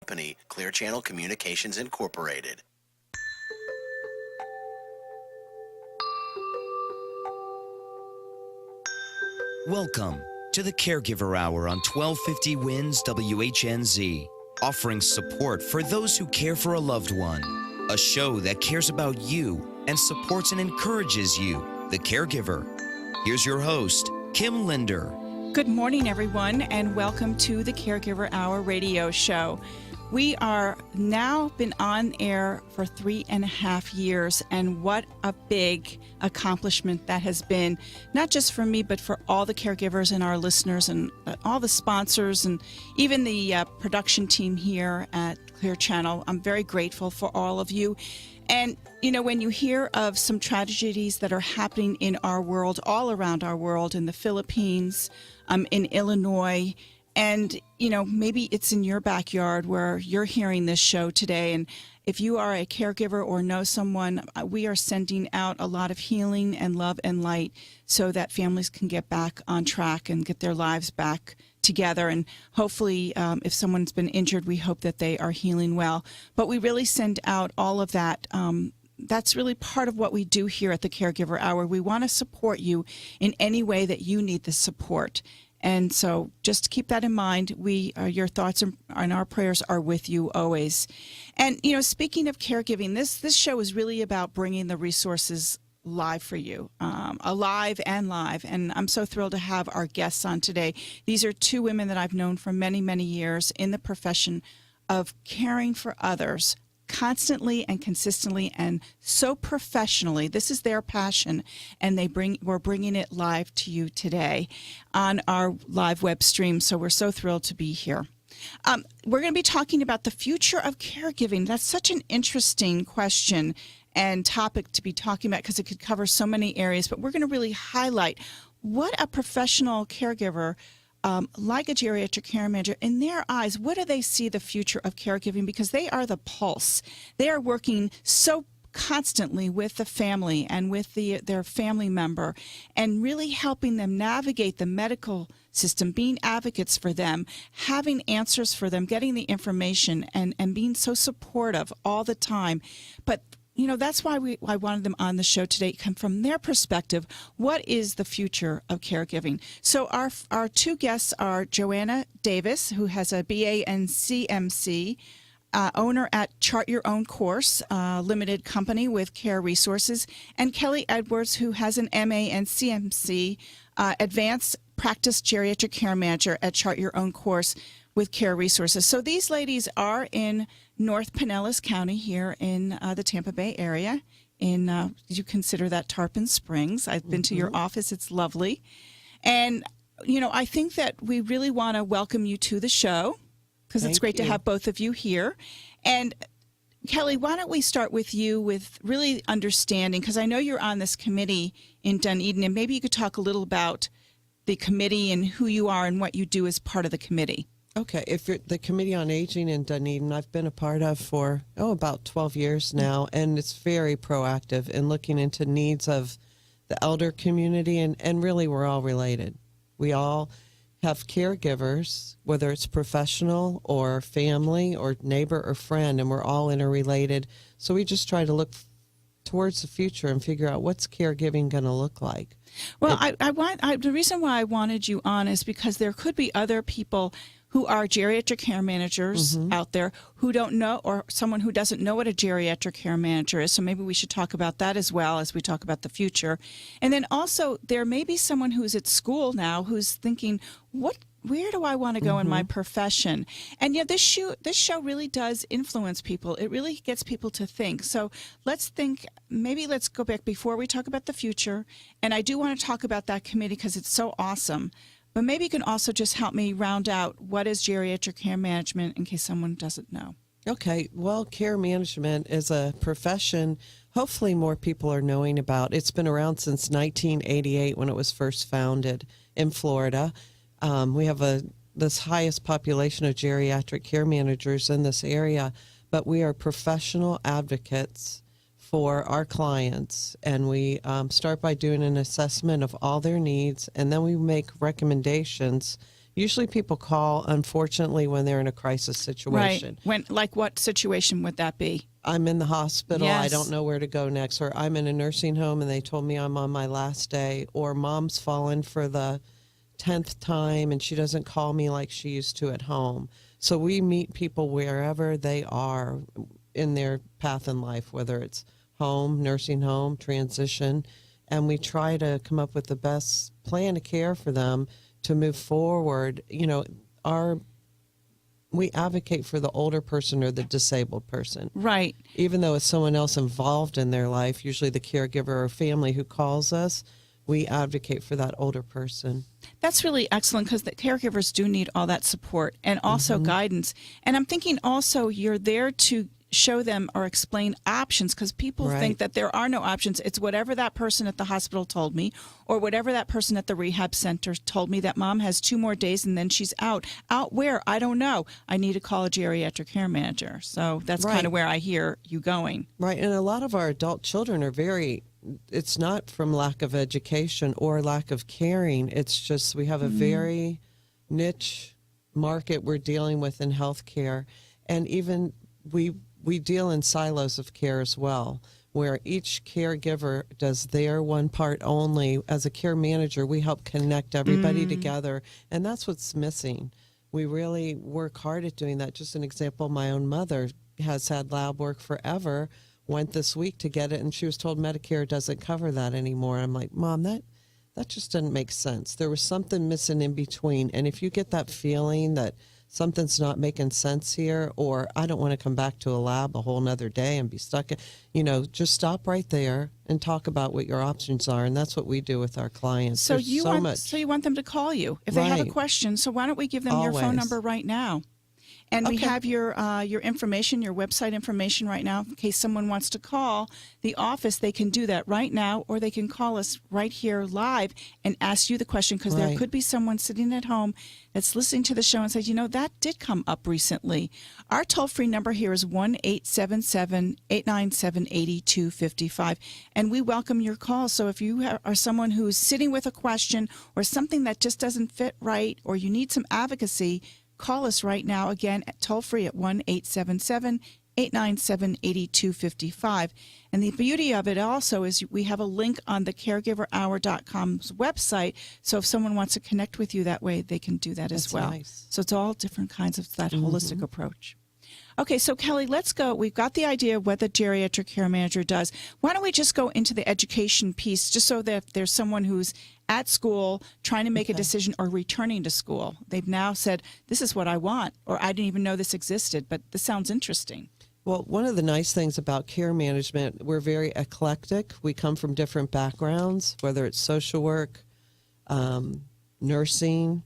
Company, Clear Channel Communications Incorporated. Welcome to the Caregiver Hour on 1250 WINS WHNZ, offering support for those who care for a loved one. A show that cares about you and supports and encourages you, the caregiver. Here's your host, Kim Linder. Good morning, everyone, and welcome to the Caregiver Hour radio show. We are now been on air for 3.5 years, and what a big accomplishment that has been, not just for me, but for all the caregivers and our listeners and all the sponsors and even the production team here at Clear Channel. I'm very grateful for all of you. And, you know, when you hear of some tragedies that are happening in our world, all around our world, in the Philippines, in Illinois, and, you know, maybe it's in your backyard where you're hearing this show today. And if you are a caregiver or know someone, we are sending out a lot of healing and love and light so that families can get back on track and get their lives back together. And hopefully, if someone's been injured, we hope that they are healing well. But we really send out all of that. That's really part of what we do here at the Caregiver Hour. We want to support you in any way that you need the support. And so just keep that in mind. Your thoughts and our prayers are with you always. And, you know, speaking of caregiving, this show is really about bringing the resources live for you, alive and live. And I'm so thrilled to have our guests on today. These are two women that I've known for many, many years in the profession of caring for others, constantly and consistently and so professionally. This is their passion, and we're bringing it live to you today on our live web stream. So we're so thrilled to be here. We're going to be talking about the future of caregiving. That's such an interesting question and topic to be talking about because it could cover so many areas, but we're going to really highlight what a professional caregiver like a geriatric care manager, in their eyes, what do they see the future of caregiving? Because they are the pulse. They are working so constantly with the family and with their family member and really helping them navigate the medical system, being advocates for them, having answers for them, getting the information and being so supportive all the time. But you know, that's why I wanted them on the show today, come from their perspective. What is the future of caregiving? So our two guests are Joanna Davis, who has a BA and CMC, owner at Chart Your Own Course, limited company with Care Resources, and Kelli Edwards, who has an MA and CMC, advanced practice geriatric care manager at Chart Your Own Course with Care Resources. So these ladies are in North Pinellas County here in the Tampa Bay area. You consider that Tarpon Springs. I've been to your office. It's lovely. And, you know, I think that we really want to welcome you to the show because it's great to have both of you here. And Kelli, why don't we start with you with really understanding, because I know you're on this committee in Dunedin, and maybe you could talk a little about the committee and who you are and what you do as part of the committee. Okay, if you're the Committee on Aging in Dunedin, I've been a part of for, about 12 years now, and it's very proactive in looking into needs of the elder community, and really we're all related. We all have caregivers, whether it's professional or family or neighbor or friend, and we're all interrelated. So we just try to look towards the future and figure out what's caregiving going to look like. Well, the reason why I wanted you on is because there could be other people who are geriatric care managers out there who don't know, or someone who doesn't know what a geriatric care manager is. So maybe we should talk about that as well as we talk about the future. And then also there may be someone who's at school now who's thinking, where do I want to go in my profession? And yeah, this show really does influence people. It really gets people to think. So let's go back before we talk about the future. And I do want to talk about that committee because it's so awesome. But maybe you can also just help me round out what is geriatric care management in case someone doesn't know. Okay, well, care management is a profession hopefully more people are knowing about. It's been around since 1988 when it was first founded in Florida. We have this highest population of geriatric care managers in this area, but we are professional advocates for our clients, and we start by doing an assessment of all their needs, and then we make recommendations Usually people call, unfortunately, when they're in a crisis situation. Right. Like what situation would that be? I'm in the hospital. Yes. I don't know where to go next. Or I'm in a nursing home and they told me I'm on my last day. Or mom's fallen for the 10th time and she doesn't call me like she used to at home. So we meet people wherever they are in their path in life, whether it's home, nursing home, transition. And we try to come up with the best plan of care for them to move forward. You know, we advocate for the older person or the disabled person. Right. Even though it's someone else involved in their life, usually the caregiver or family who calls us, we advocate for that older person. That's really excellent because the caregivers do need all that support and also guidance. And I'm thinking also you're there to show them or explain options because people think that there are no options. It's whatever that person at the hospital told me or whatever that person at the rehab center told me that mom has 2 more days and then she's out. Out where? I don't know. I need to call a geriatric care manager. So that's kind of where I hear you going. Right. And a lot of our adult children are it's not from lack of education or lack of caring. It's just we have a very niche market we're dealing with in healthcare. And even we deal in silos of care as well, where each caregiver does their one part only. As a care manager, we help connect everybody together, and that's what's missing. We really work hard at doing that. Just an example, my own mother has had lab work forever, went this week to get it, and she was told Medicare doesn't cover that anymore. I'm like, Mom, that just doesn't make sense. There was something missing in between, and if you get that feeling that something's not making sense here, or I don't want to come back to a lab a whole nother day and be stuck, just stop right there and talk about what your options are. And that's what we do with our clients. So you want them to call you if they have a question. So why don't we give them your phone number right now? And we have your information, your website information right now. In case someone wants to call the office, they can do that right now, or they can call us right here live and ask you the question, because there could be someone sitting at home that's listening to the show and says, that did come up recently. Our toll-free number here is 1-877-897-8255, and we welcome your call. So if you are someone who's sitting with a question or something that just doesn't fit right, or you need some advocacy, call us right now, again, toll-free at 1-877-897-8255. And the beauty of it also is we have a link on the caregiverhour.com's website, so if someone wants to connect with you that way, they can do that as well. Nice. So it's all different kinds of that holistic approach. Okay, so Kelli, let's go. We've got the idea of what the geriatric care manager does. Why don't we just go into the education piece, just so that if there's someone who's at school trying to make a decision or returning to school, they've now said, this is what I want, or I didn't even know this existed, but this sounds interesting. Well, one of the nice things about care management, we're very eclectic. We come from different backgrounds, whether it's social work, nursing,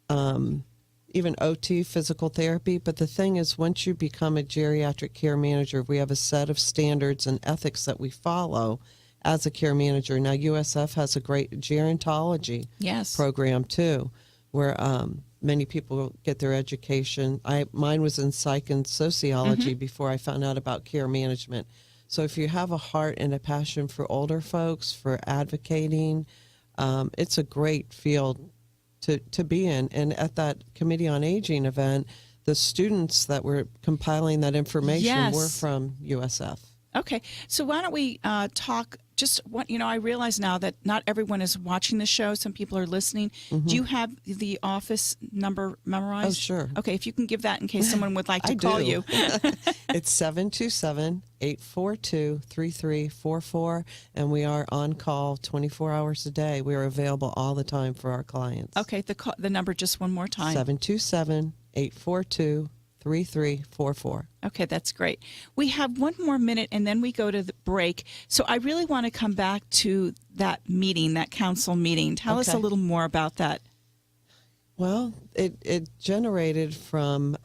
even OT, physical therapy. But the thing is, once you become a geriatric care manager, we have a set of standards and ethics that we follow as a care manager. Now, USF has a great gerontology program, too, where many people get their education. Mine was in psych and sociology before I found out about care management. So if you have a heart and a passion for older folks, for advocating, it's a great field to be in. And at that Committee on Aging event, the students that were compiling that information were from USF. Okay, so why don't we talk just what, I realize now that not everyone is watching the show. Some people are listening. Do you have the office number memorized? Oh, sure. Okay, if you can give that in case someone would like to call you. It's 727-842-3344, and we are on call 24 hours a day. We are available all the time for our clients. Okay, the number just one more time. 727-842-3344. Okay, that's great. We have one more minute and then we go to the break. So I really want to come back to that meeting, that council meeting. Tell us a little more about that. Well, it generated from,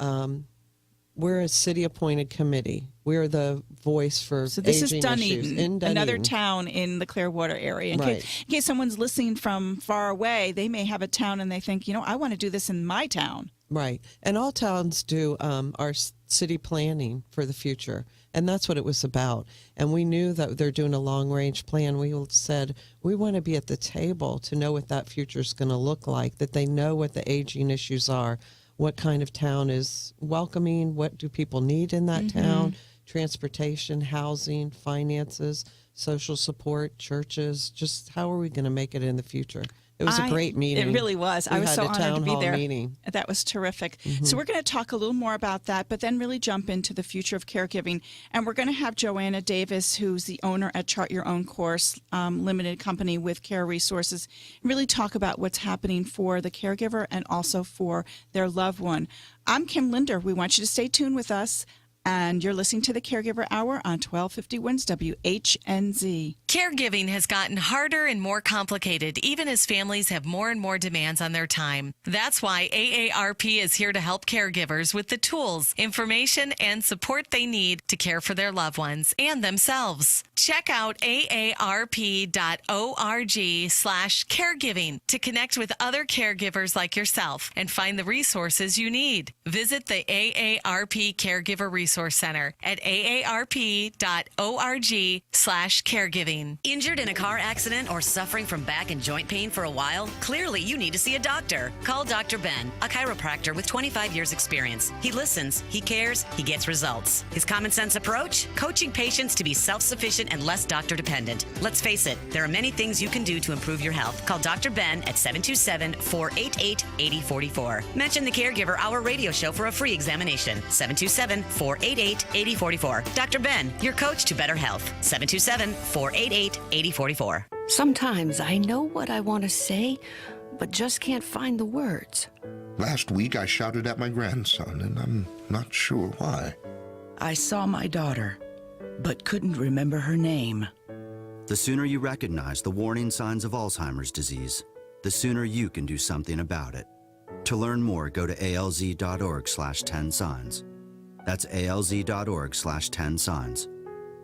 we're a city-appointed committee. We're the voice for So this aging is Dunedin, issues in Dunedin, another town in the Clearwater area. In case someone's listening from far away, they may have a town and they think, I want to do this in my town. Right. And all towns do our city planning for the future. And that's what it was about. And we knew that they're doing a long-range plan. We said, we want to be at the table to know what that future is going to look like, that they know what the aging issues are, what kind of town is welcoming, what do people need in that town, transportation, housing, finances, social support, churches, just how are we going to make it in the future? It was a great meeting. It really was. I was so honored to be there. Meeting. That was terrific. So we're going to talk a little more about that, but then really jump into the future of caregiving. And we're going to have Joanna Davis, who's the owner at Chart Your Own Course Limited Company with Care Resources, really talk about what's happening for the caregiver and also for their loved one. I'm Kim Linder. We want you to stay tuned with us. And you're listening to the Caregiver Hour on 1250 Wins WHNZ. Caregiving has gotten harder and more complicated, even as families have more and more demands on their time. That's why AARP is here to help caregivers with the tools, information, and support they need to care for their loved ones and themselves. Check out aarp.org/caregiving to connect with other caregivers like yourself and find the resources you need. Visit the AARP Caregiver Resource Center at aarp.org/caregiving. Injured in a car accident or suffering from back and joint pain for a while? Clearly, you need to see a doctor. Call Dr. Ben, a chiropractor with 25 years experience. He listens, he cares, he gets results. His common sense approach? Coaching patients to be self-sufficient and less doctor dependent. Let's face it, there are many things you can do to improve your health. Call Dr. Ben at 727-488-8044. Mention the Caregiver Hour radio show for a free examination. 727-488-8044. Dr. Ben, your coach to better health. 727-488-8044. Sometimes I know what I want to say, but just can't find the words. Last week I shouted at my grandson, and I'm not sure why. I saw my daughter, but couldn't remember her name. The sooner you recognize the warning signs of Alzheimer's disease, the sooner you can do something about it. To learn more, go to alz.org/10signs. That's alz.org/10signs.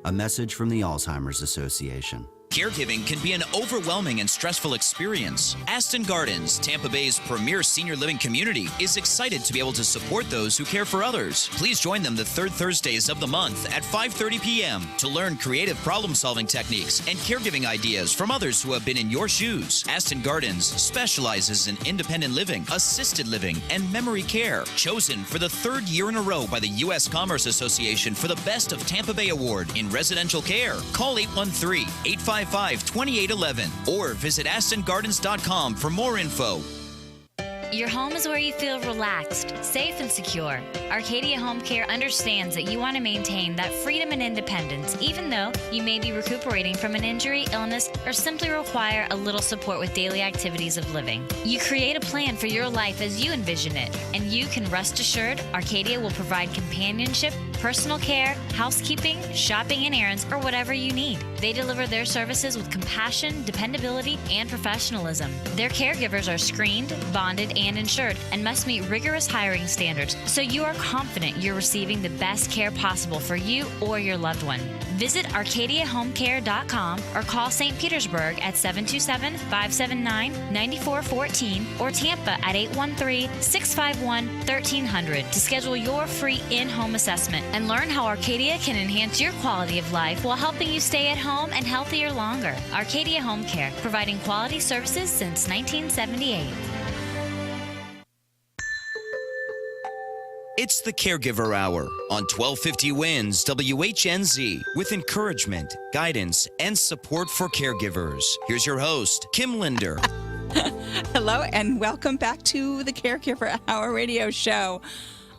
A message from the Alzheimer's Association. Caregiving can be an overwhelming and stressful experience. Aston Gardens, Tampa Bay's premier senior living community, is excited to be able to support those who care for others. Please join them the third Thursdays of the month at 5:30 p.m. to learn creative problem-solving techniques and caregiving ideas from others who have been in your shoes. Aston Gardens specializes in independent living, assisted living, and memory care. Chosen for the third year in a row by the U.S. Commerce Association for the Best of Tampa Bay Award in residential care. Call 813-855-2811 or visit astongardens.com for more info. Your home is where you feel relaxed, safe, and secure. Arcadia Home Care understands that you want to maintain that freedom and independence, even though you may be recuperating from an injury, illness, or simply require a little support with daily activities of living. You create a plan for your life as you envision it, and you can rest assured Arcadia will provide companionship, personal care, housekeeping, shopping, and errands, or whatever you need. They deliver their services with compassion, dependability, and professionalism. Their caregivers are screened, bonded, and insured, and must meet rigorous hiring standards, so you are confident you're receiving the best care possible for you or your loved one. Visit ArcadiaHomeCare.com or call St. Petersburg at 727-579-9414 or Tampa at 813-651-1300 to schedule your free in-home assessment and learn how Arcadia can enhance your quality of life while helping you stay at home and healthier longer. Arcadia Home Care, providing quality services since 1978. It's the Caregiver Hour on 1250 Wins WHNZ with encouragement, guidance, and support for caregivers. Here's your host, Kim Linder. Hello, and welcome back to the Caregiver Hour radio show.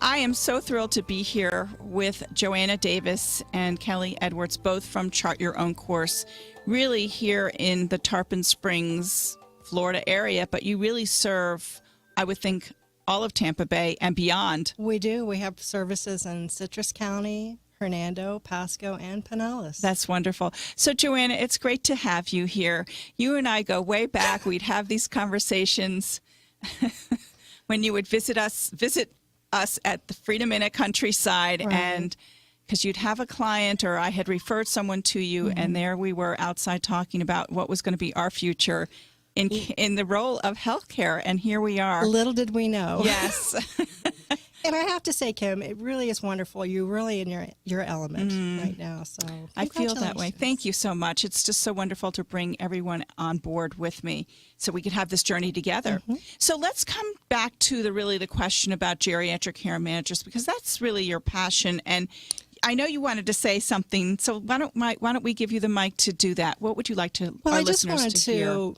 I am so thrilled to be here with Joanna Davis and Kelli Edwards, both from Chart Your Own Course, really here in the Tarpon Springs, Florida area, but you really serve, I would think, all of Tampa Bay and beyond. We do. We have services in Citrus County, Hernando, Pasco, and Pinellas. That's wonderful. So, Joanna, it's great to have you here. You and I go way back. We'd have these conversations when you would visit us at the Freedom Inn at Countryside, Right. and because you'd have a client or I had referred someone to you, and there we were outside talking about what was going to be our future in the role of healthcare, and here we are. Little did we know. Yes. And I have to say, Kim, it really is wonderful. You're really in your element right now. So I feel that way. Thank you so much. It's just so wonderful to bring everyone on board with me so we could have this journey together. So let's come back to the question about geriatric care managers, because that's really your passion. And I know you wanted to say something, so why don't we give you the mic to do that? What would you like to our listeners to hear?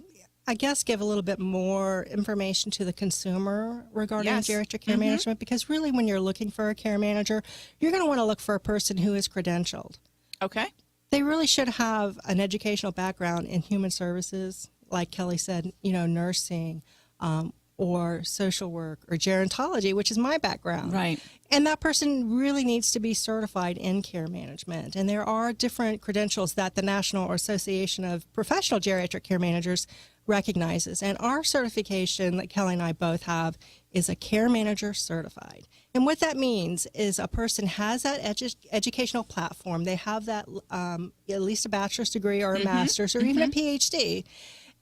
I guess give a little bit more information to the consumer regarding geriatric care management, because really when you're looking for a care manager, you're going to want to look for a person who is credentialed. Okay. They really should have an educational background in human services, like Kelli said, nursing, or social work or gerontology, which is my background. Right. And that person really needs to be certified in care management. And there are different credentials that the National Association of Professional Geriatric Care Managers recognizes. And our certification that Kelli and I both have is a care manager certified. And what that means is a person has that educational platform. They have that at least a bachelor's degree or a master's or even a PhD.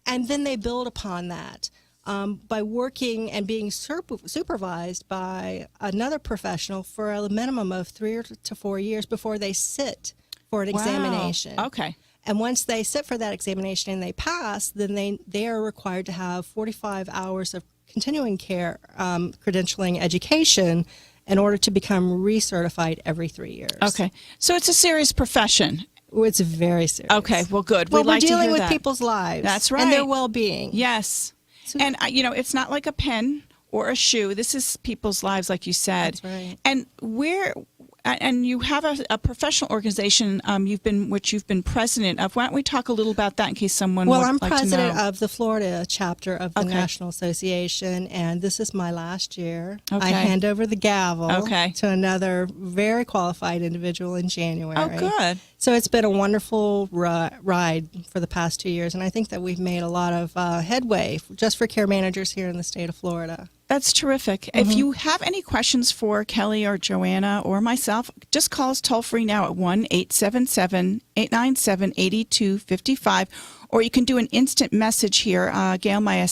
And then they build upon that. By working and being supervised by another professional for a minimum of 3 to 4 years before they sit for an examination. Okay. And once they sit for that examination and they pass, then they are required to have 45 hours of continuing care credentialing education in order to become recertified every 3 years. Okay. So it's a serious profession. It's very serious. Okay. Well, good. Well, We'd like we're to hear dealing with that. people's lives. That's right. And their well-being. Yes. And, it's not like a pen or a shoe. This is people's lives, like you said. That's right. And you have a professional organization you've been president of. Why don't we talk a little about that in case someone would I'm like president to know? of the Florida chapter of the National Association, and this is my last year. I hand over the gavel to another very qualified individual in January. Oh, good. So it's been a wonderful ride for the past 2 years, and I think that we've made a lot of headway just for care managers here in the state of Florida. That's terrific. If you have any questions for Kelli or Joanna or myself, just call us toll free now at 1-877-897-8255, or you can do an instant message here. Gail, my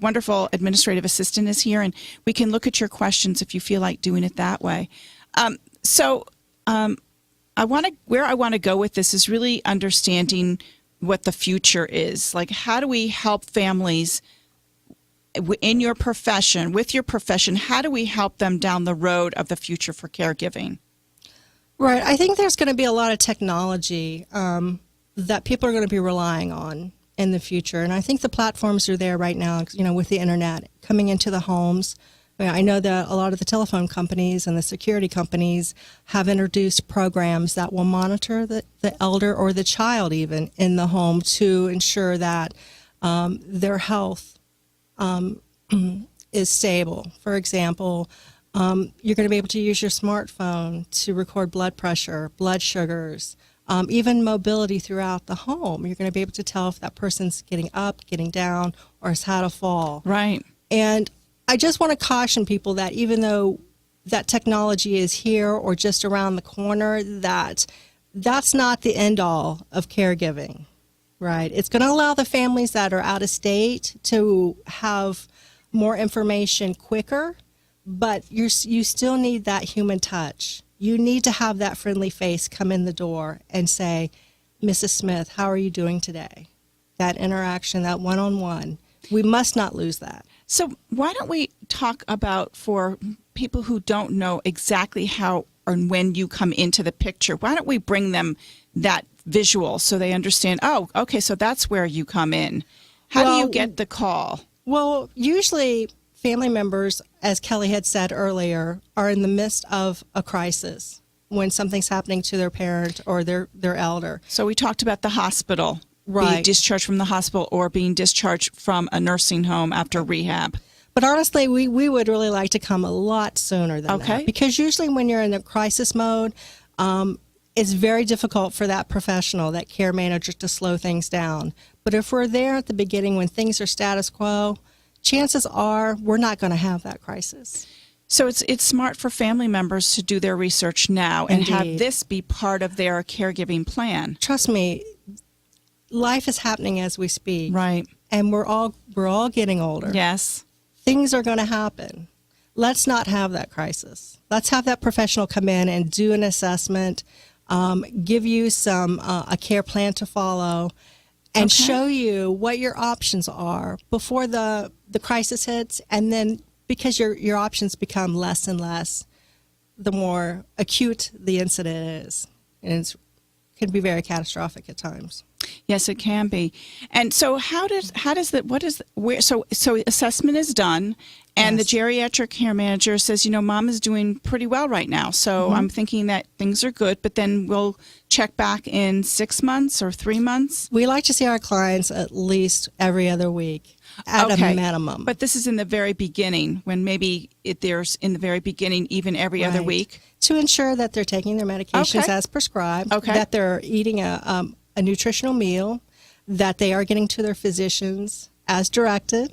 wonderful administrative assistant, is here, and we can look at your questions if you feel like doing it that way. Where I want to go with this is really understanding what the future is. Like, how do we help families in your profession, with your profession? How do we help them down the road of the future for caregiving? Right. I think there's going to be a lot of technology that people are going to be relying on in the future. And I think the platforms are there right now, with the internet coming into the homes. I know that a lot of the telephone companies and the security companies have introduced programs that will monitor the elder or the child even in the home to ensure that their health is stable. For example, you're going to be able to use your smartphone to record blood pressure, blood sugars, even mobility throughout the home. You're going to be able to tell if that person's getting up, getting down, or has had a fall. Right. And I just want to caution people that even though that technology is here or just around the corner, that's not the end all of caregiving. Right. It's going to allow the families that are out of state to have more information quicker, but you still need that human touch. You need to have that friendly face come in the door and say, Mrs. Smith, how are you doing today? That interaction, that one-on-one, we must not lose that. So why don't we talk about, for people who don't know exactly how or when you come into the picture, why don't we bring them that visual so they understand, oh, okay, so that's where you come in. How do you get the call? Well, usually family members, as Kelli had said earlier, are in the midst of a crisis when something's happening to their parent or their elder. So we talked about the hospital, right? Being discharged from the hospital or being discharged from a nursing home after rehab. But honestly, we would really like to come a lot sooner than that. Because usually when you're in a crisis mode, it's very difficult for that professional, that care manager, to slow things down. But if we're there at the beginning when things are status quo, chances are we're not going to have that crisis. So it's smart for family members to do their research now and have this be part of their caregiving plan. Trust me, life is happening as we speak. Right. and we're all getting older. Yes. Things are going to happen. Let's not have that crisis. Let's have that professional come in and do an assessment, give you a care plan to follow, and show you what your options are before the crisis hits. And then because your options become less and less, the more acute the incident is. And it can be very catastrophic at times. Yes, it can be. And so so assessment is done, and the geriatric care manager says, Mom is doing pretty well right now. So I'm thinking that things are good, but then we'll check back in 6 months or 3 months. We like to see our clients at least every other week at a minimum. But this is in the very beginning, when maybe there's in the very beginning even every other week. To ensure that they're taking their medications as prescribed, that they're eating a nutritional meal, that they are getting to their physicians as directed,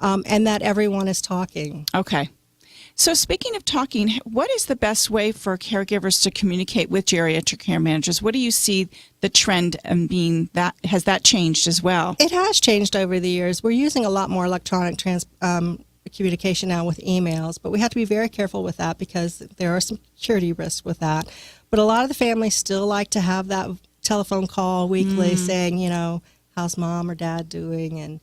and that everyone is talking. Okay. So speaking of talking, what is the best way for caregivers to communicate with geriatric care managers? What do you see the trend being? Has that changed as well? It has changed over the years. We're using a lot more electronic communication now with emails, but we have to be very careful with that because there are some security risks with that. But a lot of the families still like to have that telephone call weekly saying, how's mom or dad doing? And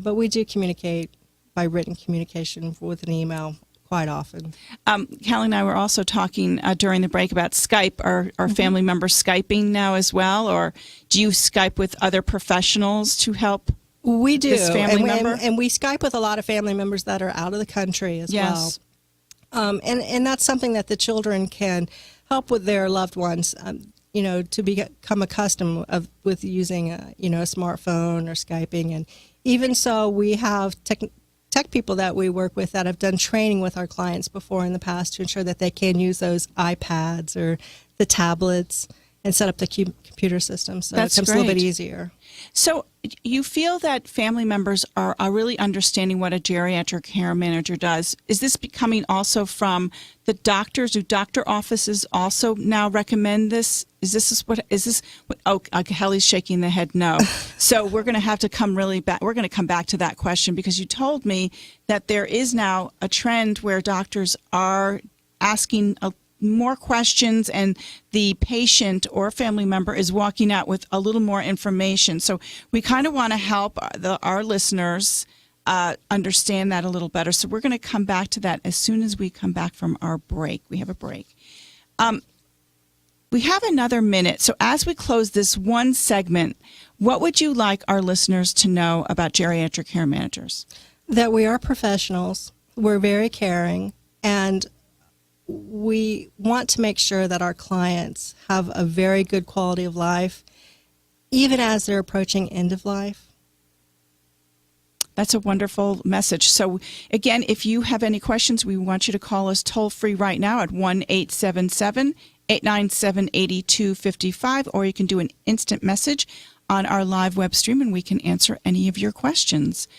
but we do communicate by written communication with an email quite often. Kelli and I were also talking during the break about Skype. Are family members Skyping now as well, or do you Skype with other professionals to help? We do, this family member? And we Skype with a lot of family members that are out of the country as well. And that's something that the children can help with their loved ones. To become accustomed with using a smartphone or Skyping. And even so, we have tech people that we work with that have done training with our clients before in the past to ensure that they can use those iPads or the tablets and set up the computer system, so it becomes a little bit easier. So you feel that family members are really understanding what a geriatric care manager does. Is this becoming also from the doctors? Do doctor offices also now recommend this? Is this what? Oh, Kelly's shaking the head no. So we're going to have to come back. We're going to come back to that question because you told me that there is now a trend where doctors are asking more questions, and the patient or family member is walking out with a little more information. So we kind of want to help our listeners understand that a little better. So we're going to come back to that as soon as we come back from our break. We have a break. We have another minute. So as we close this one segment, what would you like our listeners to know about geriatric care managers? That we are professionals. We're very caring, and we want to make sure that our clients have a very good quality of life, even as they're approaching end of life. That's a wonderful message. So, again, if you have any questions, we want you to call us toll-free right now at 1-877-897-8255, or you can do an instant message on our live web stream, and we can answer any of your questions.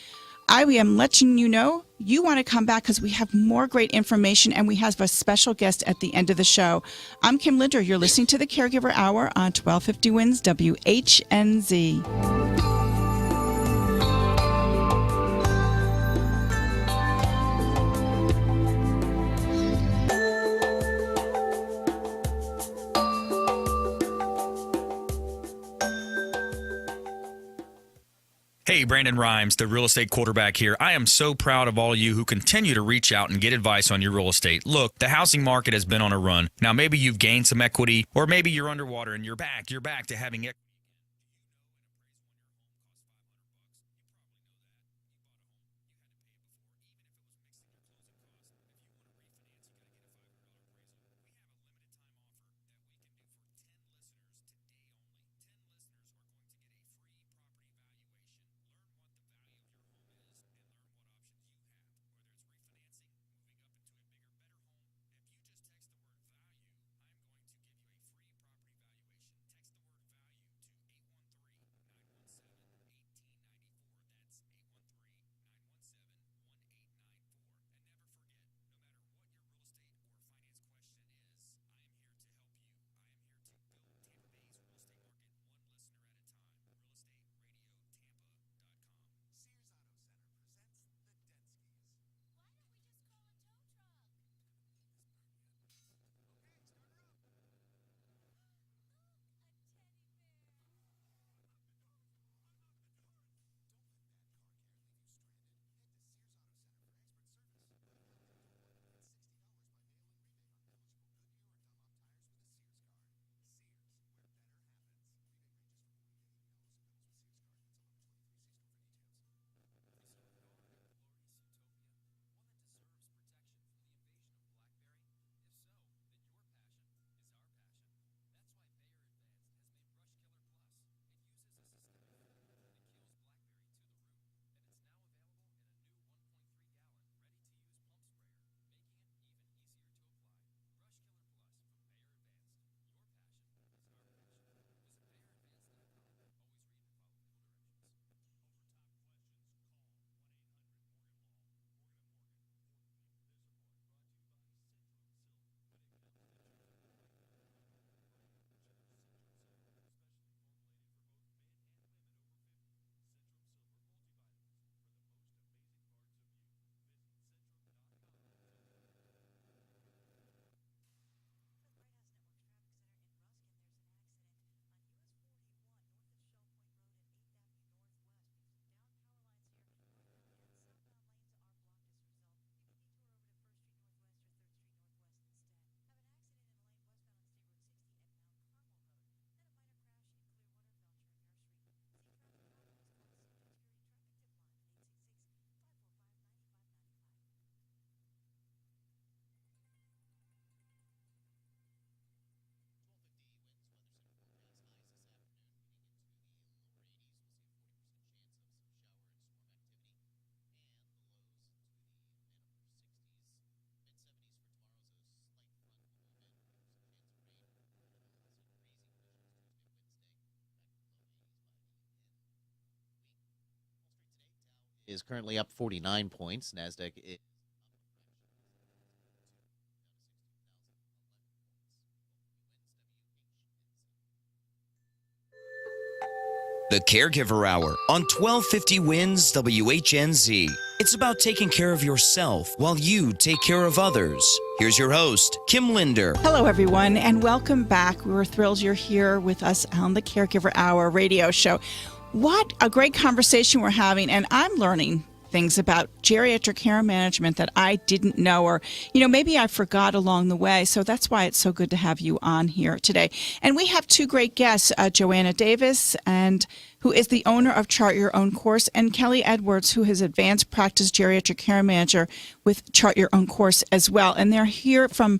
I am letting you know you want to come back because we have more great information, and we have a special guest at the end of the show. I'm Kim Linder. You're listening to the Caregiver Hour on 1250 WINS WHNZ. Hey, Brandon Rhymes, the real estate quarterback here. I am so proud of all of you who continue to reach out and get advice on your real estate. Look, the housing market has been on a run. Now, maybe you've gained some equity, or maybe you're underwater and you're back to having equity. is currently up 49 points. NASDAQ is The Caregiver Hour on 1250 Wins WHNZ. It's about taking care of yourself while you take care of others. Here's your host, Kim Linder. Hello, everyone, and welcome back. We're thrilled you're here with us on the Caregiver Hour radio show. What a great conversation we're having, and I'm learning things about geriatric care management that I didn't know, or, maybe I forgot along the way. So that's why it's so good to have you on here today. And we have two great guests, Joanna Davis, who is the owner of Chart Your Own Course, and Kelli Edwards, who is advanced practice geriatric care manager with Chart Your Own Course as well. And they're here from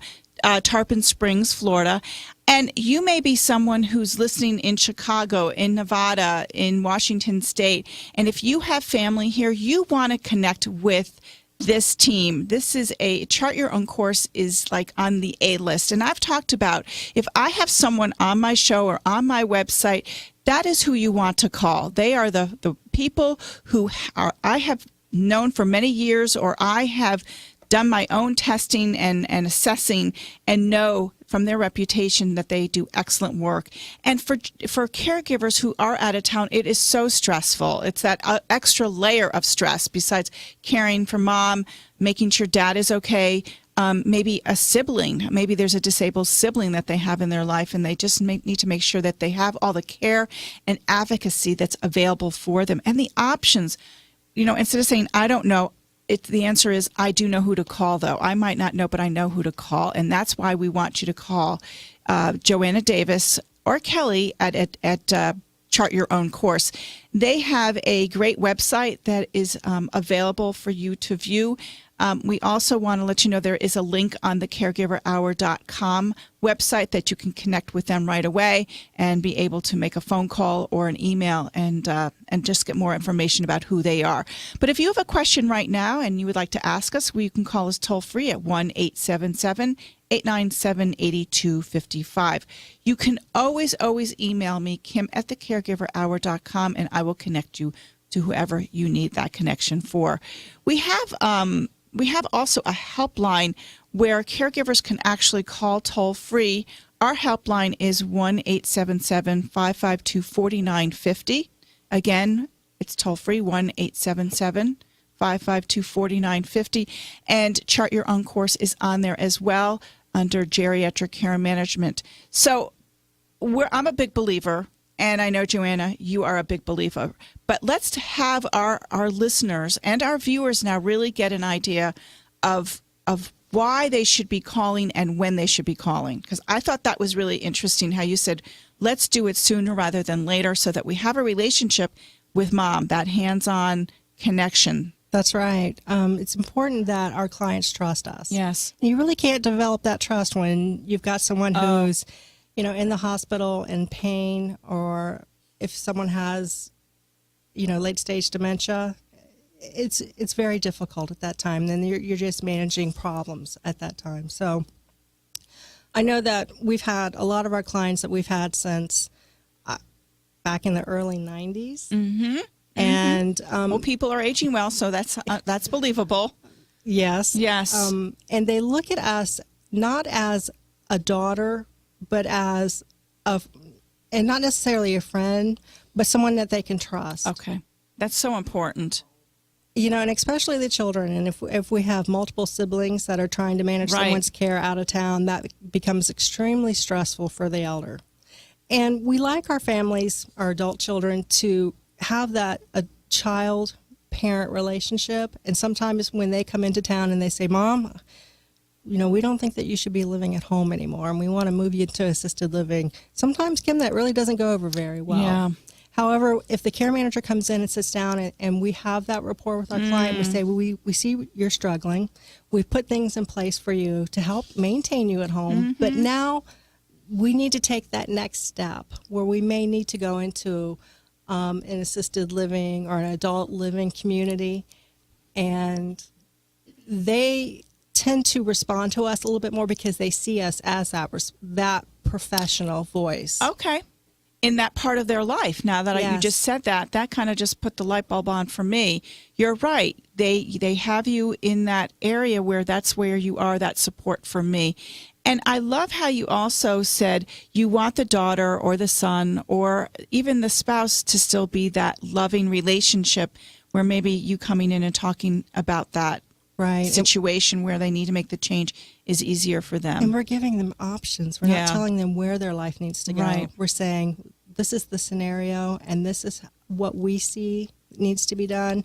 Tarpon Springs, Florida. And you may be someone who's listening in Chicago, in Nevada, in Washington State. And if you have family here, you want to connect with this team. This is a Chart Your Own Course is like on the A list. And I've talked about if I have someone on my show or on my website, that is who you want to call. They are the people who I have known for many years, or I have done my own testing and assessing, and know from their reputation that they do excellent work. And for caregivers who are out of town, it is so stressful. It's that extra layer of stress besides caring for mom, making sure dad is okay, maybe a sibling. Maybe there's a disabled sibling that they have in their life, and they just need to make sure that they have all the care and advocacy that's available for them. And the options, instead of saying, I don't know, the answer is, I do know who to call, though. I might not know, but I know who to call. And that's why we want you to call Joanna Davis or Kelli at Chart Your Own Course. They have a great website that is available for you to view. We also want to let you know there is a link on the caregiverhour.com website that you can connect with them right away and be able to make a phone call or an email and just get more information about who they are. But if you have a question right now and you would like to ask us, you can call us toll free at 1-877-897-8255. You can always email me, Kim@thecaregiverhour.com, and I will connect you to whoever you need that connection for. We have also a helpline where caregivers can actually call toll-free. Our helpline is 1-877-552-4950. Again, it's toll-free, 1-877-552-4950. And Chart Your Own Course is on there as well under Geriatric Care Management. So I'm a big believer, and I know, Joanna, you are a big believer. But let's have our listeners and our viewers now really get an idea of why they should be calling and when they should be calling. Because I thought that was really interesting how you said, let's do it sooner rather than later so that we have a relationship with mom, that hands-on connection. That's right. It's important that our clients trust us. Yes. You really can't develop that trust when you've got someone who's, in the hospital in pain, or if someone has, late stage dementia. It's very difficult at that time. Then you're just managing problems at that time. So I know that we've had a lot of our clients that we've had since back in the early 90s. Mm-hmm. And people are aging well, so that's believable. Yes. And they look at us not as a daughter, but as and not necessarily a friend, but someone that they can trust. Okay. That's so important. And especially the children. And if we have multiple siblings that are trying to manage someone's care out of town, that becomes extremely stressful for the elder. And we like our families, our adult children, to have that a child-parent relationship. And sometimes when they come into town and they say, Mom, we don't think that you should be living at home anymore, and we want to move you to assisted living. Sometimes, Kim, that really doesn't go over very well. Yeah. However, if the care manager comes in and sits down and we have that rapport with our client, we say, we see you're struggling. We've put things in place for you to help maintain you at home. But now we need to take that next step where we may need to go into an assisted living or an adult living community. And they tend to respond to us a little bit more because they see us as that professional voice. Okay. in that part of their life. Now that you Yes. just said that kind of just put the light bulb on for me. You're right. They have you in that area where that's where you are, that support for me. And I love how you also said you want the daughter or the son or even the spouse to still be that loving relationship where maybe you coming in and talking about that situation where they need to make the change is easier for them. And we're giving them options. We're not telling them where their life needs to go. Right. We're saying, this is the scenario and this is what we see needs to be done.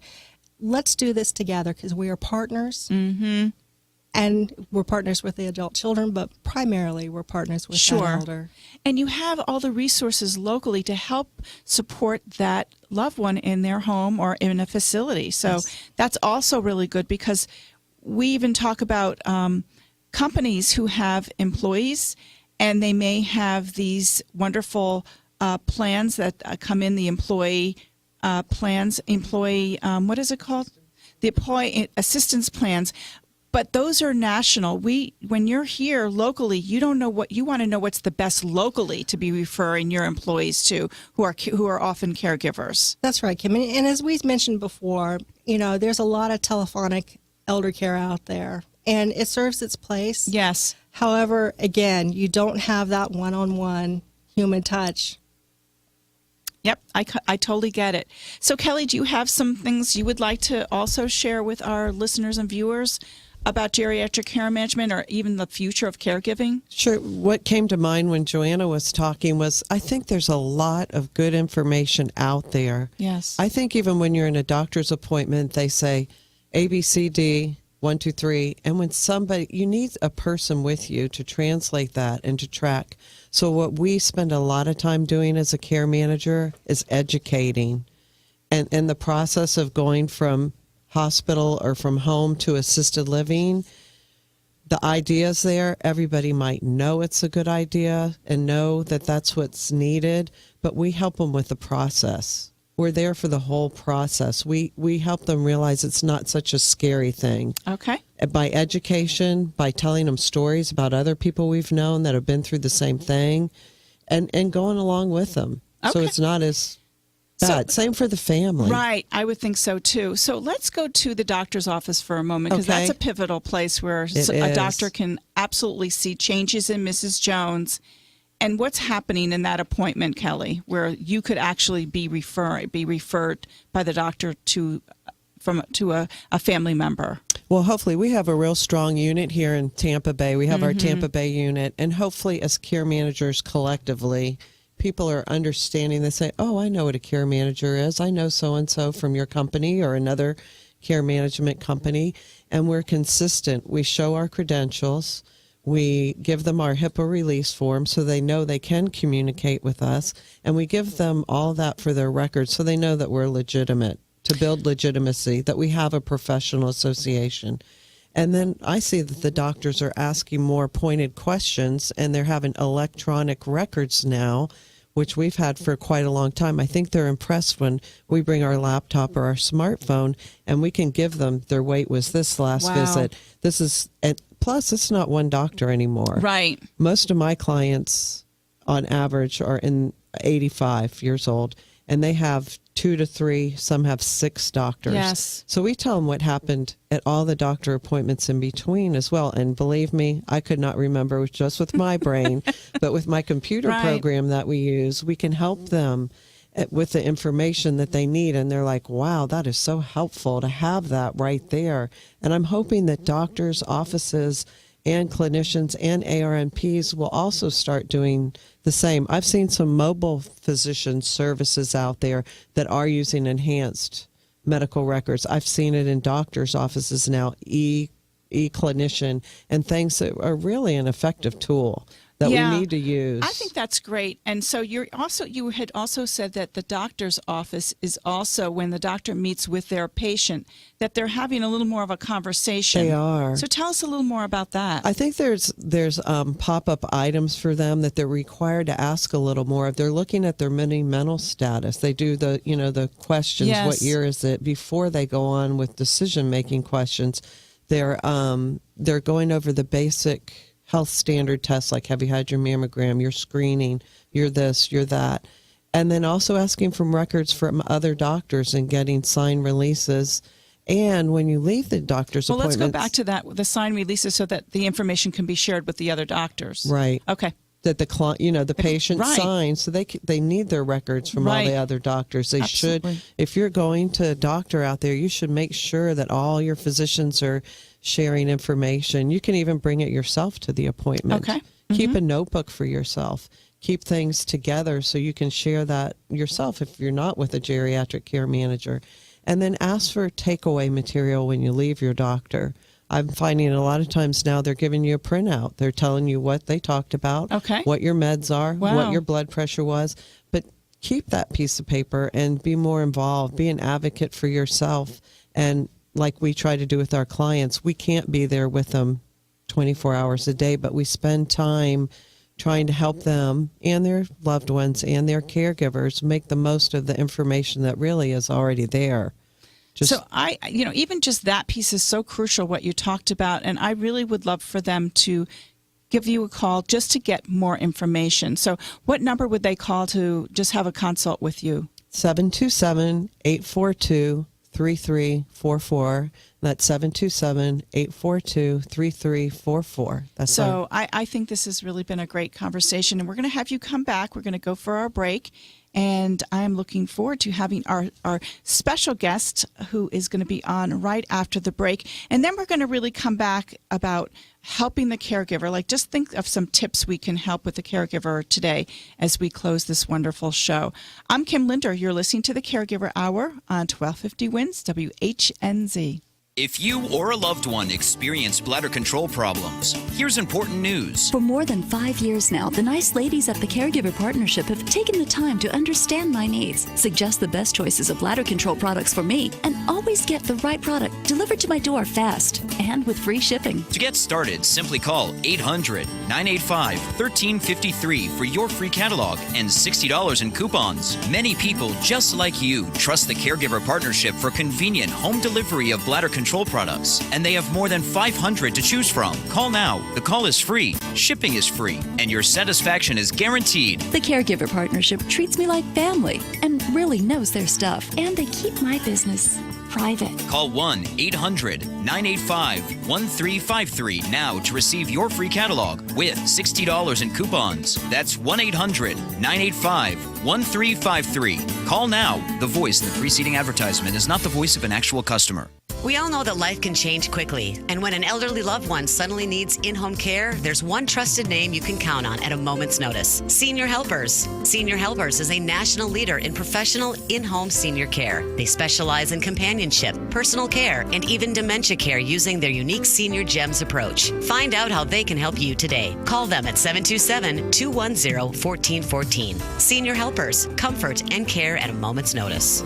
Let's do this together because we are partners. Mm-hmm. And we're partners with the adult children, but primarily we're partners with that elder. And you have all the resources locally to help support that loved one in their home or in a facility. So that's also really good because we even talk about companies who have employees and they may have these wonderful plans that come in, the employee plans, what is it called? The employee assistance plans. But those are national. When you're here locally, you don't know what you want to know what's the best locally to be referring your employees to who are often caregivers. That's right, Kim. And as we've mentioned before, there's a lot of telephonic elder care out there, and it serves its place. Yes. However, again, you don't have that one-on-one human touch. Yep, I totally get it. So, Kelli, do you have some things you would like to also share with our listeners and viewers about geriatric care management or even the future of caregiving? Sure. What came to mind when Joanna was talking was I think there's a lot of good information out there. Yes. I think even when you're in a doctor's appointment, they say A, B, C, D, 1, 2, 3. And when you need a person with you to translate that and to track. So what we spend a lot of time doing as a care manager is educating. And the process of going from hospital or from home to assisted living, the ideas there, everybody might know it's a good idea and know that that's what's needed, but we help them with the process. We're there for the whole process. We help them realize it's not such a scary thing. Okay. By education, by telling them stories about other people we've known that have been through the same thing, and going along with them. Okay. So it's not as bad. Same for the family. Right. I would think so, too. So let's go to the doctor's office for a moment because that's a pivotal place where a doctor can absolutely see changes in Mrs. Jones. And what's happening in that appointment, Kelli, where you could actually be referred by the doctor to a family member? Well, hopefully we have a real strong unit here in Tampa Bay. We have our Tampa Bay unit, and hopefully as care managers collectively, people are understanding. They say, oh, I know what a care manager is. I know so-and-so from your company or another care management company, and we're consistent. We show our credentials. We give them our HIPAA release form so they know they can communicate with us, and we give them all that for their records so they know that we're legitimate, to build legitimacy, that we have a professional association. And then I see that the doctors are asking more pointed questions, and they're having electronic records now, which we've had for quite a long time. I think they're impressed when we bring our laptop or our smartphone and we can give them their weight was this last visit. This is, and plus it's not one doctor anymore. Right. Most of my clients on average are 85 years old, and they have 2 to 3, some have 6 doctors. Yes. So we tell them what happened at all the doctor appointments in between as well. And believe me, I could not remember just with my brain, but with my computer program that we use, we can help them with the information that they need. And they're like, wow, that is so helpful to have that right there. And I'm hoping that doctors, offices, and clinicians and ARNPs will also start doing the same. I've seen some mobile physician services out there that are using enhanced medical records. I've seen it in doctors' offices now, e-clinician, and things that are really an effective tool that we need to use. I think that's great. And so you had also said that the doctor's office is also, when the doctor meets with their patient, that they're having a little more of a conversation. They are. So tell us a little more about that. I think there's pop-up items for them that they're required to ask a little more of. They're looking at their mini mental status. They do the questions, Yes. What year is it, before they go on with decision-making questions. They're going over the basic health standard tests, like have you had your mammogram, your screening, you're this, you're that. And then also asking from records from other doctors and getting signed releases. And when you leave the doctor's Well, let's appointments... go back to that, the signed releases, so that the information can be shared with the other doctors. Right. Okay. That the patient Right. signs, so they need their records from all the other doctors. They Absolutely. should, if you're going to a doctor out there, you should make sure that all your physicians are sharing information. You can even bring it yourself to the appointment. Okay. Keep a notebook for yourself. Keep things together so you can share that yourself if you're not with a geriatric care manager. And then ask for takeaway material when you leave your doctor. I'm finding a lot of times now they're giving you a printout. They're telling you what they talked about, what your meds are, what your blood pressure was. But keep that piece of paper and be more involved. Be an advocate for yourself. And like we try to do with our clients, we can't be there with them 24 hours a day, but we spend time trying to help them and their loved ones and their caregivers make the most of the information that really is already there. So even just that piece is so crucial, what you talked about, and I really would love for them to give you a call just to get more information. So what number would they call to just have a consult with you? 727-842-3344. That's 727-842-3344. So I think this has really been a great conversation, and we're going to have you come back. We're going to go for our break. And I am looking forward to having our special guest who is going to be on right after the break. And then we're going to really come back about helping the caregiver. Like, just think of some tips we can help with the caregiver today as we close this wonderful show. I'm Kim Linder. You're listening to the Caregiver Hour on 1250 WINS WHNZ. If you or a loved one experience bladder control problems, here's important news. For more than 5 years now, the nice ladies at the Caregiver Partnership have taken the time to understand my needs, suggest the best choices of bladder control products for me, and always get the right product delivered to my door fast and with free shipping. To get started, simply call 800-985-1353 for your free catalog and $60 in coupons. Many people just like you trust the Caregiver Partnership for convenient home delivery of bladder control products, and they have more than 500 to choose from. Call now. The call is free, shipping is free, and your satisfaction is guaranteed. The Caregiver Partnership treats me like family and really knows their stuff, and they keep my business private. Call 1-800-985-1353 now to receive your free catalog with $60 in coupons. That's 1-800-985-1353. Call now. The voice in the preceding advertisement is not the voice of an actual customer. We all know that life can change quickly, and when an elderly loved one suddenly needs in-home care, there's one trusted name you can count on at a moment's notice: Senior Helpers. Senior Helpers is a national leader in professional in-home senior care. They specialize in companionship, personal care, and even dementia care using their unique Senior GEMS approach. Find out how they can help you today. Call them at 727-210-1414. Senior Helpers, comfort and care at a moment's notice.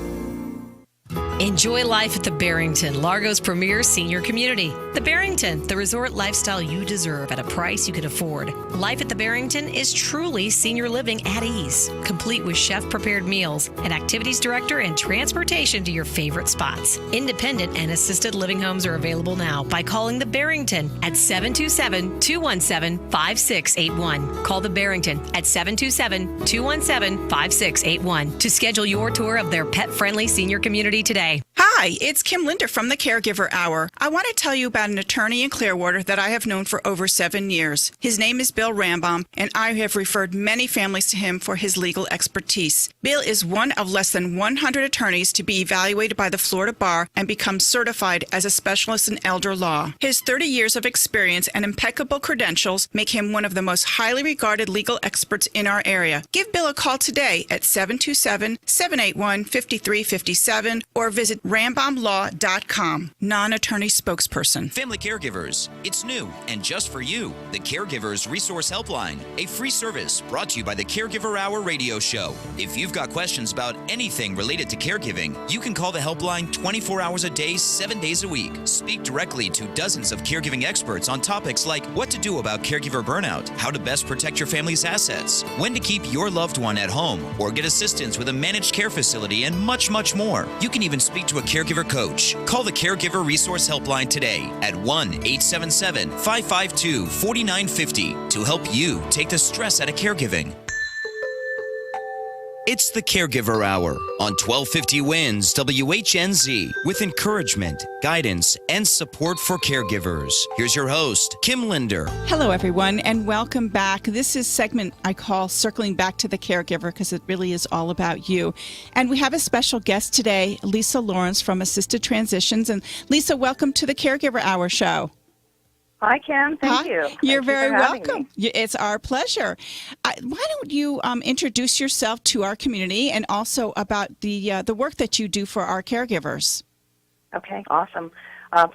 Enjoy life at the Barrington, Largo's premier senior community. The Barrington, the resort lifestyle you deserve at a price you can afford. Life at the Barrington is truly senior living at ease, complete with chef-prepared meals, an activities director, and transportation to your favorite spots. Independent and assisted living homes are available now by calling the Barrington at 727-217-5681. Call the Barrington at 727-217-5681 to schedule your tour of their pet-friendly senior community today. Hi, it's Kim Linder from the Caregiver Hour. I want to tell you about an attorney in Clearwater that I have known for over 7 years. His name is Bill Rambaum, and I have referred many families to him for his legal expertise. Bill is one of less than 100 attorneys to be evaluated by the Florida Bar and become certified as a specialist in elder law. His 30 years of experience and impeccable credentials make him one of the most highly regarded legal experts in our area. Give Bill a call today at 727-781-5357 or visit rambaumlaw.com. Non-attorney spokesperson. Family Caregivers, it's new and just for you. The Caregivers Resource Helpline, a free service brought to you by the Caregiver Hour radio show. If you've got questions about anything related to caregiving, you can call the helpline 24 hours a day, 7 days a week. Speak directly to dozens of caregiving experts on topics like what to do about caregiver burnout, how to best protect your family's assets, when to keep your loved one at home, or get assistance with a managed care facility, and much, much more. You can even speak to a caregiver coach. Call the Caregiver Resource Helpline today at 1-877-552-4950 to help you take the stress out of caregiving. It's the Caregiver Hour on 1250 Wins WHNZ with encouragement, guidance, and support for caregivers. Here's your host, Kim Linder. Hello, everyone, and welcome back. This is segment I call Circling Back to the Caregiver because it really is all about you. And we have a special guest today, Lisa Lawrence from Assisted Transitions. And Lisa, welcome to the Caregiver Hour show. Hi, Kim. Thank you. You're Thank very you for having welcome. me. It's our pleasure. Why don't you introduce yourself to our community and also about the work that you do for our caregivers? Okay, awesome.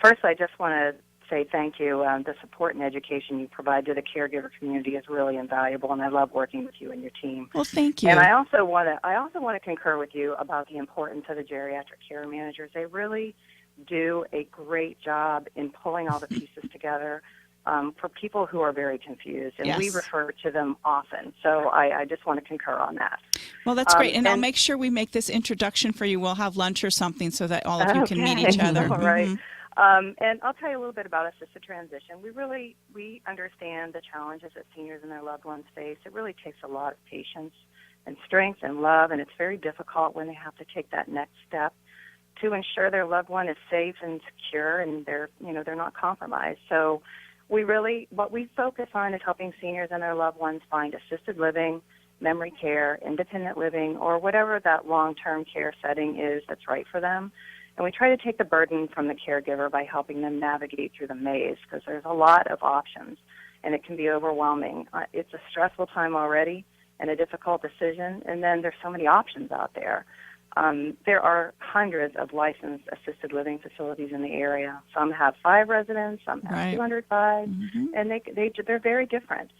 First, I just want to say thank you. The support and education you provide to the caregiver community is really invaluable, and I love working with you and your team. Well, thank you. And I also want to concur with you about the importance of the geriatric care managers. They really do a great job in pulling all the pieces together for people who are very confused, and we refer to them often. So I just want to concur on that. Well, that's great, and I'll make sure we make this introduction for you. We'll have lunch or something so that all of you can meet each other. All right. And I'll tell you a little bit about assisted transition. We understand the challenges that seniors and their loved ones face. It really takes a lot of patience and strength and love, and it's very difficult when they have to take that next step to ensure their loved one is safe and secure and they're not compromised. So what we focus on is helping seniors and their loved ones find assisted living, memory care, independent living, or whatever that long-term care setting is that's right for them. And we try to take the burden from the caregiver by helping them navigate through the maze because there's a lot of options and it can be overwhelming. It's a stressful time already and a difficult decision, and then there's so many options out there. There are hundreds of licensed assisted living facilities in the area. Some have 5 residents, some have 205, and they're very different.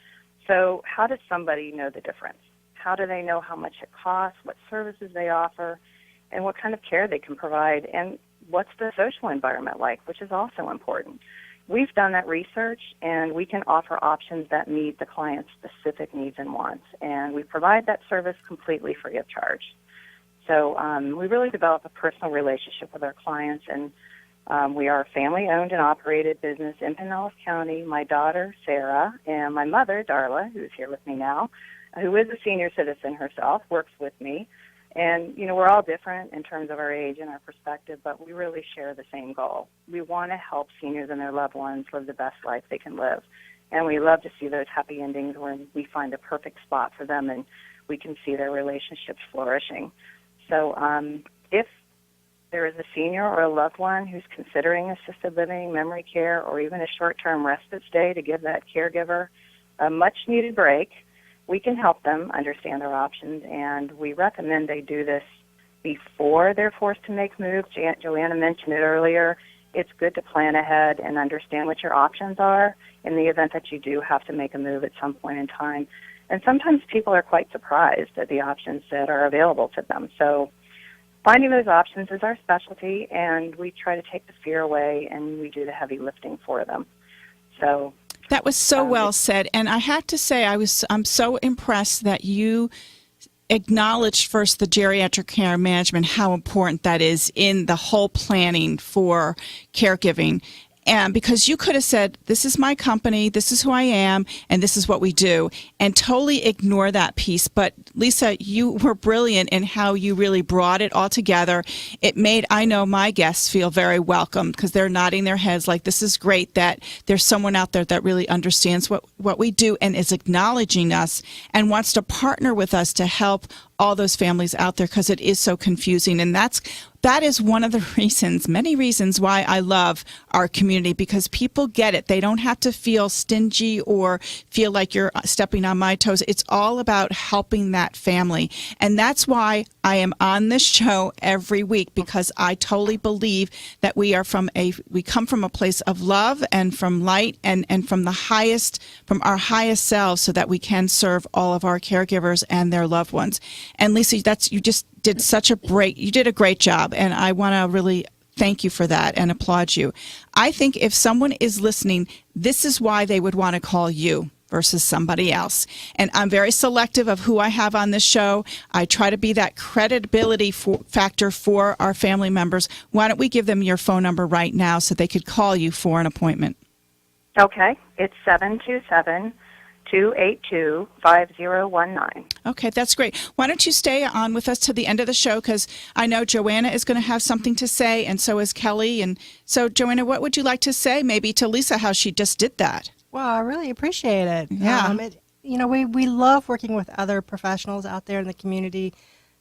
So how does somebody know the difference? How do they know how much it costs, what services they offer, and what kind of care they can provide, and what's the social environment like, which is also important. We've done that research, and we can offer options that meet the client's specific needs and wants, and we provide that service completely free of charge. So we really develop a personal relationship with our clients, and we are a family-owned and operated business in Pinellas County. My daughter, Sarah, and my mother, Darla, who's here with me now, who is a senior citizen herself, works with me. And, we're all different in terms of our age and our perspective, but we really share the same goal. We want to help seniors and their loved ones live the best life they can live. And we love to see those happy endings when we find a perfect spot for them and we can see their relationships flourishing. So if there is a senior or a loved one who's considering assisted living, memory care, or even a short-term respite stay to give that caregiver a much-needed break, we can help them understand their options, and we recommend they do this before they're forced to make moves. Joanna mentioned it earlier. It's good to plan ahead and understand what your options are in the event that you do have to make a move at some point in time. And sometimes people are quite surprised at the options that are available to them. So finding those options is our specialty, and we try to take the fear away, and we do the heavy lifting for them. So that was so well said. And I have to say, I'm so impressed that you acknowledged first the geriatric care management, how important that is in the whole planning for caregiving. And because you could have said, this is my company, this is who I am, and this is what we do, and totally ignore that piece. But Lisa, you were brilliant in how you really brought it all together. It made, I know, my guests feel very welcome because they're nodding their heads like, this is great that there's someone out there that really understands what we do and is acknowledging us and wants to partner with us to help all those families out there because it is so confusing. And that is one of the reasons, many reasons why I love our community, because people get it. They don't have to feel stingy or feel like you're stepping on my toes. It's all about helping that family. And that's why I am on this show every week, because I totally believe that we come from a place of love and from light and from from our highest selves so that we can serve all of our caregivers and their loved ones. And Lisa, you did a great job, and I want to really thank you for that and applaud you. I think if someone is listening, this is why they would want to call you versus somebody else. And I'm very selective of who I have on this show. I try to be that credibility factor for our family members. Why don't we give them your phone number right now so they could call you for an appointment? Okay. It's 282-5019. Okay, that's great. Why don't you stay on with us to the end of the show, because I know Joanna is going to have something to say, and so is Kelli. And so, Joanna, what would you like to say maybe to Lisa, how she just did that? Well, I really appreciate it. Yeah. We love working with other professionals out there in the community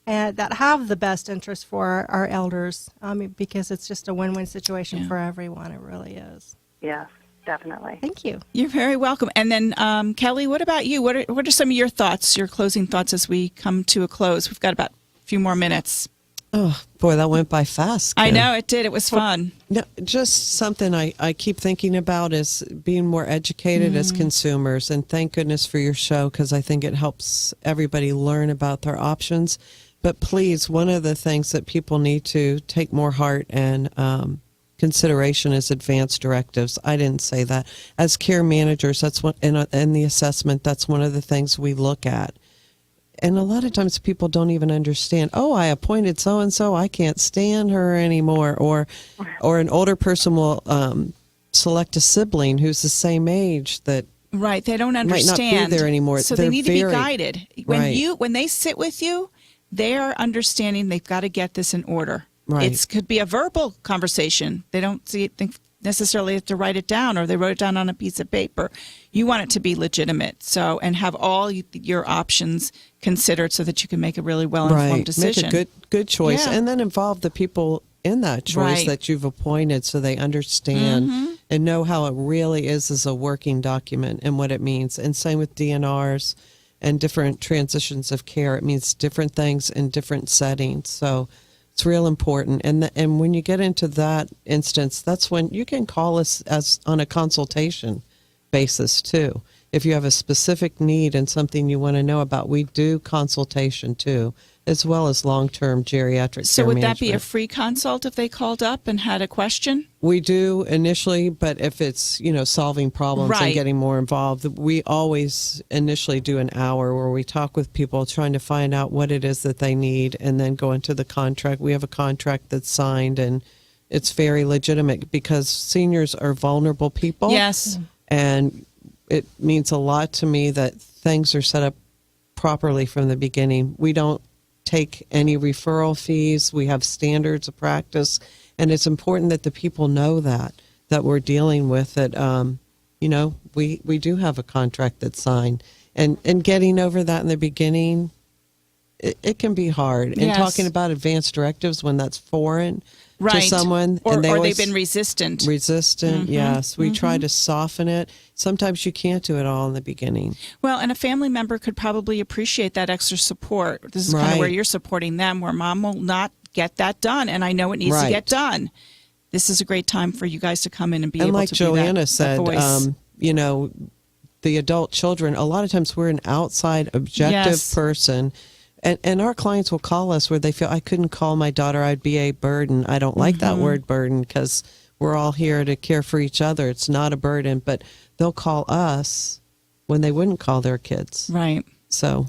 and that have the best interest for our elders, because it's just a win-win situation for everyone. It really is. Yes, definitely. Thank you. You're very welcome. And then, Kelli, what about you? What are some of your thoughts, your closing thoughts as we come to a close? We've got about a few more minutes. Oh, boy, that went by fast, Kim. I know, it did. It was fun. No, just something I keep thinking about is being more educated as consumers. And thank goodness for your show, because I think it helps everybody learn about their options. But please, one of the things that people need to take more heart and consideration is advanced directives. I didn't say that. As care managers, that's what in the assessment, that's one of the things we look at. And a lot of times people don't even understand, oh, I appointed so-and-so, I can't stand her anymore. Or an older person will select a sibling who's the same age that right, they don't understand. Might not be there anymore. So they need to be guided. Right. When they sit with you, they are understanding they've got to get this in order. Right. It could be a verbal conversation. They don't think necessarily have to write it down, or they wrote it down on a piece of paper. You want it to be legitimate, and have all your options considered so that you can make a really well-informed decision. Make a good choice, Yeah. and then involve the people in that choice that you've appointed, so they understand and know how it really is as a working document and what it means. And same with DNRs and different transitions of care. It means different things in different settings. So it's real important. And when you get into that instance, that's when you can call us as on a consultation basis too. If you have a specific need and something you want to know about, we do consultation too, as well as long-term geriatric So care would management. that be a free consult if they called up and had a question? We do initially, but if it's, solving problems and Right. getting more involved, we always initially do an hour where we talk with people trying to find out what it is that they need and then go into the contract. We have a contract that's signed, and it's very legitimate because seniors are vulnerable people. Yes. And it means a lot to me that things are set up properly from the beginning. We don't take any referral fees. We have standards of practice. And it's important that the people know that we're dealing with it. We do have a contract that's signed. And getting over that in the beginning, it can be hard. And Yes. talking about advanced directives when that's foreign Right. to someone. Or, and or always, they've been resistant. Yes. We try to soften it. Sometimes you can't do it all in the beginning. Well, and a family member could probably appreciate that extra support. This is kind of where Right. you're supporting them, where mom will not get that done, and I know it needs to get done. This is a great time for you guys to come in and be And able like to Joanna be that said, voice. the adult children, a lot of times we're an outside objective Yes. person. And our clients will call us where they feel, I couldn't call my daughter, I'd be a burden. I don't like that word burden, because we're all here to care for each other. It's not a burden, but they'll call us when they wouldn't call their kids. Right. So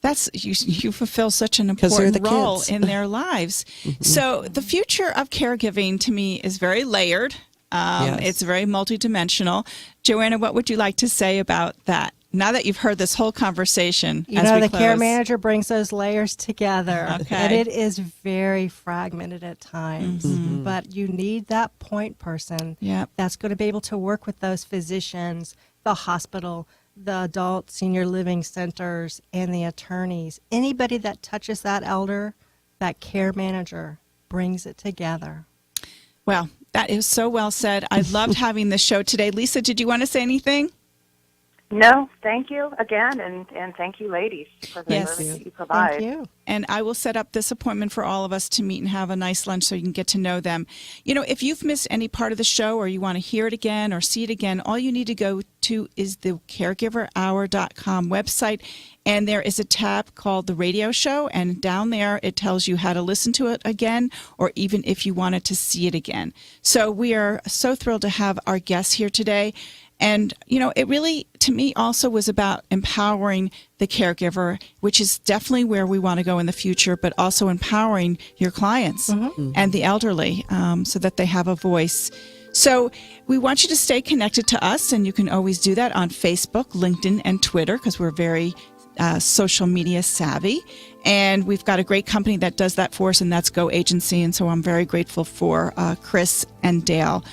That's you fulfill such an 'Cause they're important the role kids. in their lives. So the future of caregiving to me is very layered. Yes. It's very multidimensional. Joanna, what would you like to say about that? Now that you've heard this whole conversation, You as know, we the care close? manager brings those layers together. Okay. And it is very fragmented at times. But you need that point person that's going to be able to work with those physicians, the hospital, the adult senior living centers, and the attorneys. Anybody that touches that elder, that care manager brings it together. Well, that is so well said. I loved having this show today. Lisa, did you want to say anything? No, thank you again, and thank you, ladies, for the service that you provide. Thank you. And I will set up this appointment for all of us to meet and have a nice lunch so you can get to know them. If you've missed any part of the show or you want to hear it again or see it again, all you need to go to is the caregiverhour.com website. And there is a tab called the radio show. And down there, it tells you how to listen to it again, or even if you wanted to see it again. So we are so thrilled to have our guests here today. And, it really, to me, also was about empowering the caregiver, which is definitely where we want to go in the future, but also empowering your clients and the elderly so that they have a voice. So we want you to stay connected to us, and you can always do that on Facebook, LinkedIn, and Twitter, because we're very social media savvy. And we've got a great company that does that for us, and that's Go Agency. And so I'm very grateful for Chris and Dale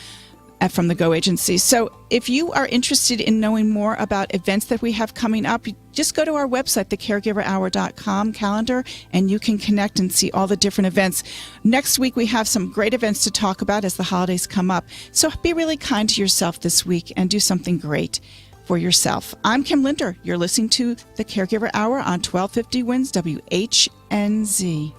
from the Go Agency. So if you are interested in knowing more about events that we have coming up, just go to our website, thecaregiverhour.com calendar, and you can connect and see all the different events. Next week, we have some great events to talk about as the holidays come up. So be really kind to yourself this week and do something great for yourself. I'm Kim Linder. You're listening to the Caregiver Hour on 1250 WINS WHNZ.